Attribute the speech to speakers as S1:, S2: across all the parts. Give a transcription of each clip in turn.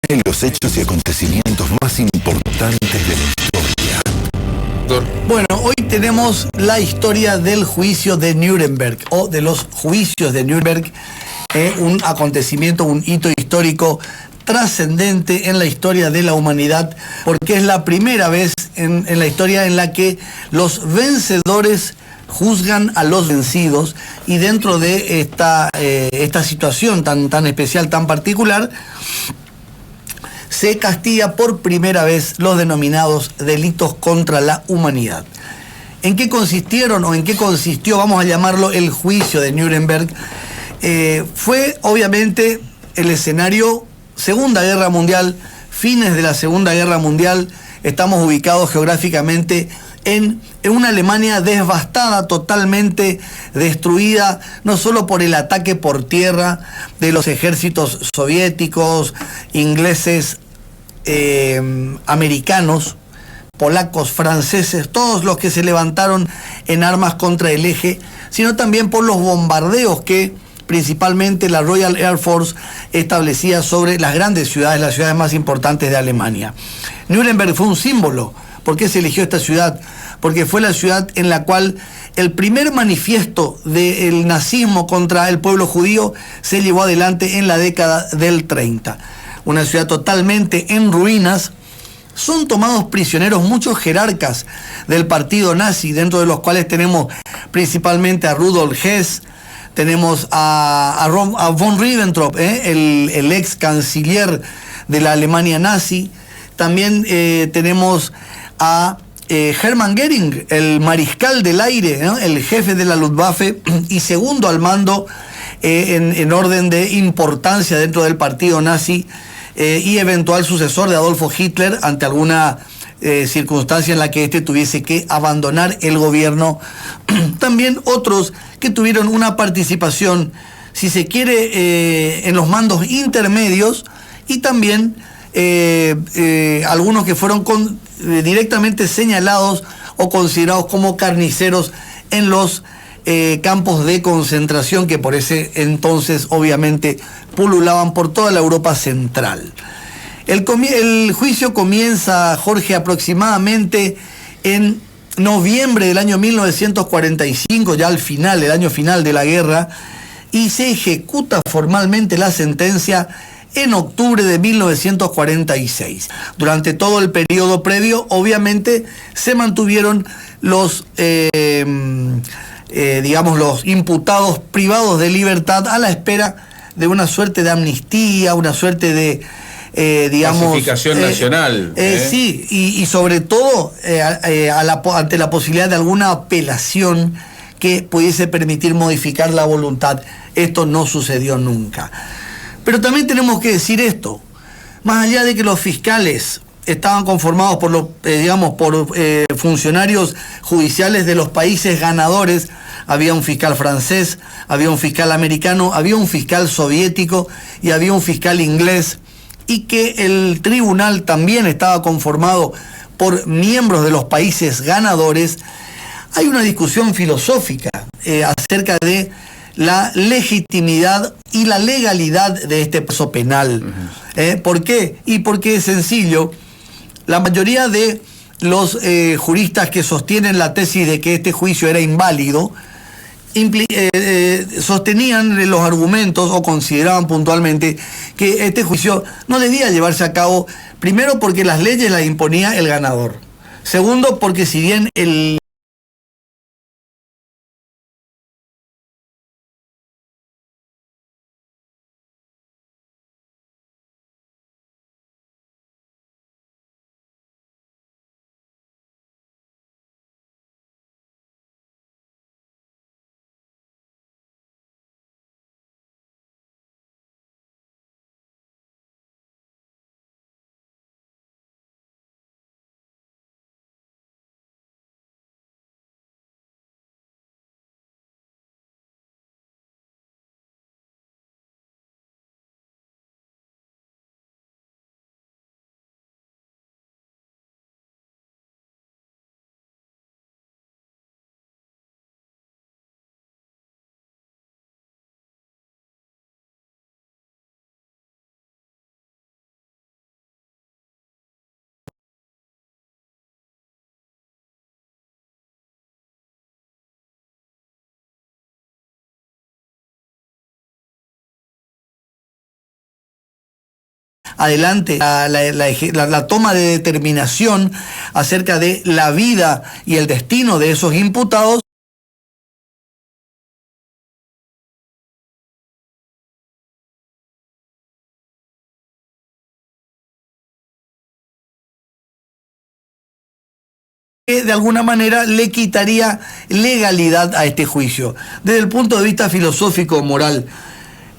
S1: de los hechos y acontecimientos más importantes de la historia.
S2: Bueno, hoy tenemos la historia del juicio de Nuremberg, o de los juicios de Nuremberg, un acontecimiento, un hito histórico trascendente en la historia de la humanidad, porque es la primera vez en la historia en la que los vencedores juzgan a los vencidos, y dentro de esta situación tan especial, tan particular, se castiga por primera vez los denominados delitos contra la humanidad. ¿En qué consistieron o en qué consistió, vamos a llamarlo, el juicio de Nuremberg? Fue obviamente el escenario Segunda Guerra Mundial, fines de la Segunda Guerra Mundial. Estamos ubicados geográficamente en una Alemania devastada, totalmente destruida, no solo por el ataque por tierra de los ejércitos soviéticos, ingleses, americanos, polacos, franceses, todos los que se levantaron en armas contra el eje, sino también por los bombardeos que principalmente la Royal Air Force establecía sobre las grandes ciudades, las ciudades más importantes de Alemania. Nuremberg fue un símbolo. ¿Por qué se eligió esta ciudad? Porque fue la ciudad en la cual el primer manifiesto del nazismo contra el pueblo judío se llevó adelante en la década del 30. Una ciudad totalmente en ruinas. Son tomados prisioneros muchos jerarcas del partido nazi, dentro de los cuales tenemos principalmente a Rudolf Hess, tenemos a von Ribbentrop, el ex canciller de la Alemania nazi. También tenemos a Hermann Göring, el mariscal del aire, ¿no? El jefe de la Luftwaffe y segundo al mando en orden de importancia dentro del partido nazi, y eventual sucesor de Adolfo Hitler ante alguna circunstancia en la que éste tuviese que abandonar el gobierno. También otros que tuvieron una participación, si se quiere, en los mandos intermedios, y también algunos que fueron directamente señalados o considerados como carniceros en los campos de concentración que por ese entonces obviamente pululaban por toda la Europa central. El juicio comienza, Jorge, aproximadamente en noviembre del año 1945, ya al final, el año final de la guerra, y se ejecuta formalmente la sentencia en octubre de 1946. Durante todo el periodo previo, obviamente, se mantuvieron los los imputados privados de libertad a la espera de una suerte de amnistía, una suerte de
S3: pacificación nacional.
S2: Sí, y sobre todo ante la posibilidad de alguna apelación que pudiese permitir modificar la voluntad. Esto no sucedió nunca. Pero también tenemos que decir esto: más allá de que los fiscales estaban conformados por funcionarios judiciales de los países ganadores, había un fiscal francés, había un fiscal americano, había un fiscal soviético y había un fiscal inglés, y que el tribunal también estaba conformado por miembros de los países ganadores. Hay una discusión filosófica acerca de la legitimidad y la legalidad de este proceso penal. ¿Por qué? Y porque es sencillo. La mayoría de los juristas que sostienen la tesis de que este juicio era inválido sostenían los argumentos o consideraban puntualmente que este juicio no debía llevarse a cabo, primero porque las leyes las imponía el ganador, segundo porque si bien el adelante la toma de determinación acerca de la vida y el destino de esos imputados, que de alguna manera le quitaría legalidad a este juicio. Desde el punto de vista filosófico, moral,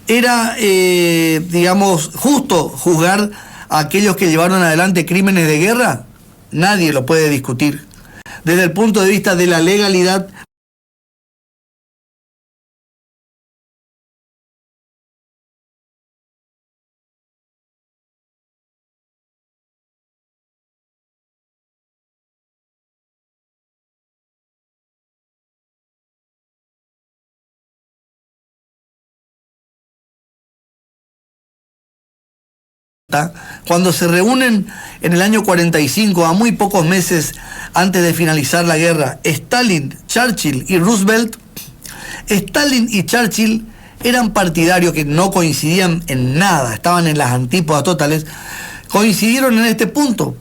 S2: ¿era, digamos, justo juzgar a aquellos que llevaron adelante crímenes de guerra? Nadie lo puede discutir. Desde el punto de vista de la legalidad, cuando se reúnen en el año 45, a muy pocos meses antes de finalizar la guerra, Stalin, Churchill y Roosevelt, Stalin y Churchill eran partidarios que no coincidían en nada, estaban en las antípodas totales, coincidieron en este punto.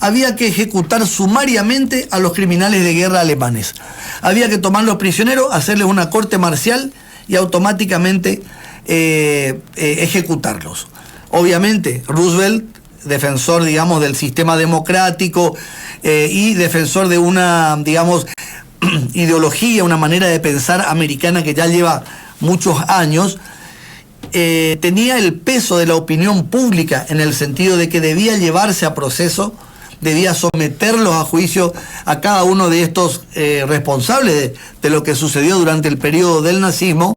S2: Había que ejecutar sumariamente a los criminales de guerra alemanes. Había que tomarlos prisioneros, hacerles una corte marcial y automáticamente ejecutarlos. Obviamente, Roosevelt, defensor, digamos, del sistema democrático y defensor de una, digamos, ideología, una manera de pensar americana que ya lleva muchos años, tenía el peso de la opinión pública en el sentido de que debía llevarse a proceso, debía someterlos a juicio a cada uno de estos responsables de lo que sucedió durante el periodo del nazismo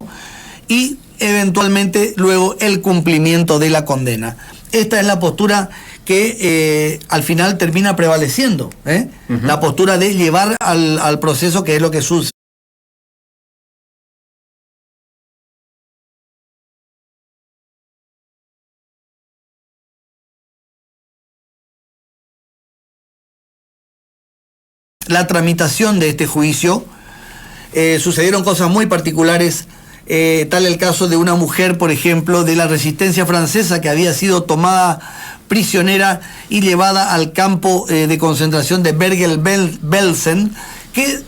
S2: y eventualmente luego el cumplimiento de la condena. Esta es la postura que al final termina prevaleciendo, la postura de llevar al proceso, que es lo que sucede. La tramitación de este juicio, sucedieron cosas muy particulares. Tal el caso de una mujer, por ejemplo, de la resistencia francesa que había sido tomada prisionera y llevada al campo de concentración de Bergen-Belsen, que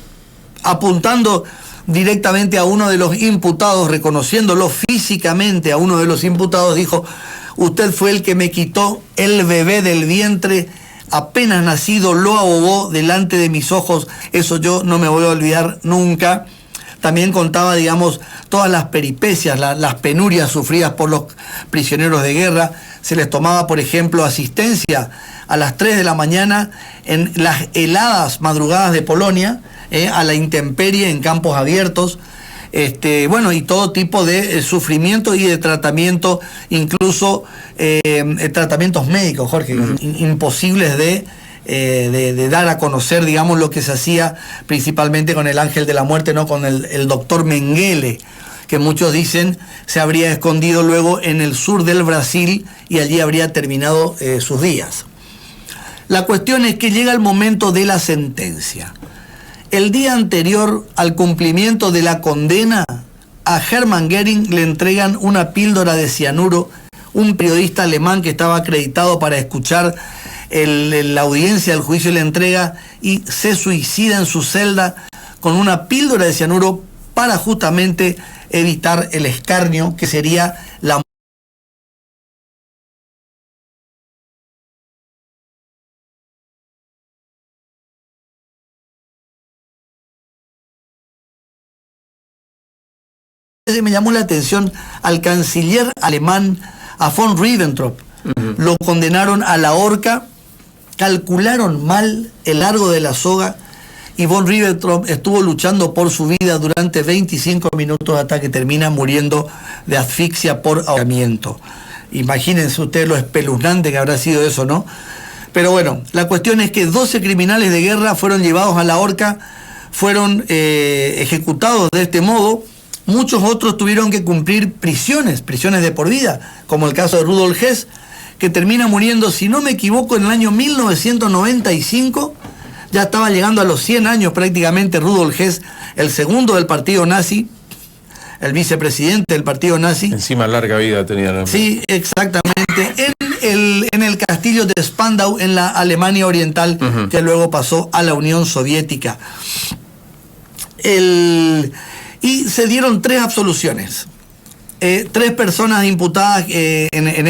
S2: apuntando directamente a uno de los imputados, reconociéndolo físicamente a uno de los imputados, dijo: usted fue el que me quitó el bebé del vientre, apenas nacido lo ahogó delante de mis ojos, eso yo no me voy a olvidar nunca. También contaba, digamos, todas las peripecias, las penurias sufridas por los prisioneros de guerra. Se les tomaba, por ejemplo, asistencia a las 3 de la mañana en las heladas madrugadas de Polonia, a la intemperie en campos abiertos, bueno, y todo tipo de sufrimiento y de tratamiento, incluso tratamientos médicos, Jorge, imposibles de dar a conocer, digamos, lo que se hacía principalmente con el ángel de la muerte, no con el doctor Mengele, que muchos dicen se habría escondido luego en el sur del Brasil y allí habría terminado sus días. La cuestión es que llega el momento de la sentencia. El día anterior al cumplimiento de la condena, a Hermann Göring le entregan una píldora de cianuro. Un periodista alemán que estaba acreditado para escuchar la audiencia del juicio le entrega y se suicida en su celda con una píldora de cianuro para justamente evitar el escarnio que sería la me llamó la atención al canciller alemán, a von Ribbentrop. Lo condenaron a la horca, calcularon mal el largo de la soga y von Ribbentrop estuvo luchando por su vida durante 25 minutos hasta que termina muriendo de asfixia por ahogamiento. Imagínense ustedes lo espeluznante que habrá sido eso, ¿no? Pero bueno, la cuestión es que 12 criminales de guerra fueron llevados a la horca, fueron ejecutados de este modo. Muchos otros tuvieron que cumplir prisiones de por vida, como el caso de Rudolf Hess, que termina muriendo, si no me equivoco, en el año 1995, ya estaba llegando a los 100 años prácticamente Rudolf Hess, el segundo del partido nazi, el vicepresidente del partido nazi.
S3: Encima larga vida tenía.
S2: Sí, exactamente. En el en el castillo de Spandau, en la Alemania Oriental, que luego pasó a la Unión Soviética. Y se dieron 3 absoluciones. 3 personas imputadas en